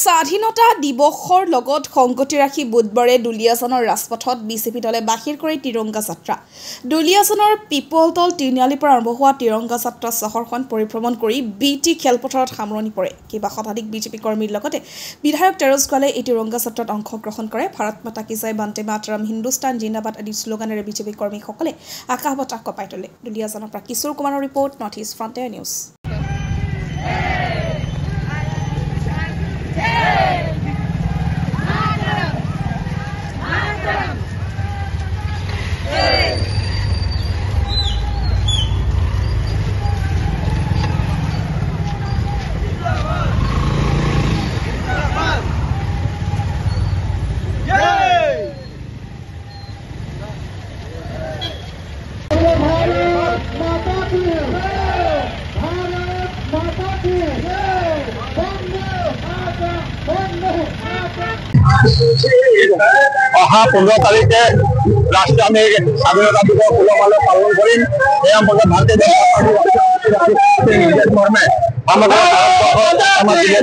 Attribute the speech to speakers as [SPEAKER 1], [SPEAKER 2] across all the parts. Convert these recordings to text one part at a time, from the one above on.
[SPEAKER 1] স্বাধীনতা দিৱসৰ লগত সংগতি ৰাখি বুধবাৰে দুলিয়াজানৰ ৰাজপথত বিজেপি দলে বাহিৰ কৰে তিৰংগা যাত্ৰা। দুলিয়াজানৰ পিপলতল তিনিআলিৰ পৰা আৰম্ভ হোৱা তিৰংগা যাত্ৰা চহৰখন পৰিভ্ৰমণ কৰি বিটি খেলপথাৰত সামৰণি পৰে। কেইবা শতাধিক বিজেপি কৰ্মীৰ লগতে বিধায়ক তেৰজ গোৱালে এই তিৰংগা যাত্ৰাত অংশগ্ৰহণ কৰে। ভাৰত মাতা কি জয়, বন্দে মাতৰম, হিন্দুস্তান জিন্দাবাদ আদি শ্লোগানেৰে বিজেপি কৰ্মীসকলে আকাশ বতাহ কঁপাই তোলে। দুলিয়াজানৰ পৰা কিশোৰ কুমাৰৰ report, north east frontier news.
[SPEAKER 2] অহা 15 তাৰিখে ৰাষ্ট্ৰীয় আমি স্বাধীনতা দিৱস উলহ-মালহে পালন কৰিম। এই সম্পৰ্কে ভাৰতীয় জনতা পাৰ্টি নিৰ্দেশ মৰ্মে সমগ্ৰ সকলো ভাৰতীয়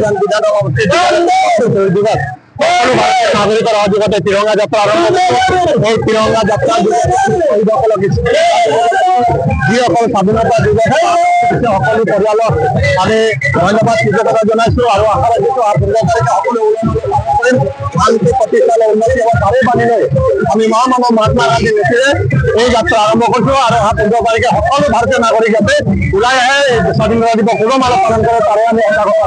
[SPEAKER 2] নাগৰিকৰ সহযোগতে তিৰংগা যাত্ৰা আৰম্ভ কৰিছে। এই তিৰংগা যাত্ৰা শহীদসকলক যিসকল স্বাধীনতা দিৱস সকলো পৰিয়ালক আমি ধন্যবাদ কৃতজ্ঞতা জনাইছো আৰু আশা ৰাখিছো অহা 15 তাৰিখে সকলো শান্তি প্ৰতিষ্ঠালৈ উন্নতি হ'ব তাৰে বান্ধি লৈ আমি মহামানৱ মহাত্মা গান্ধীৰ নীতিৰে এই যাত্ৰা আৰম্ভ কৰিছো আৰু অহা 15 তাৰিখে সকলো ভাৰতীয় নাগৰিক যাতে ওলাই আহে স্বাধীনতা দিৱস উলহ-মালহে পালন কৰে তাৰে আমি এটা কথা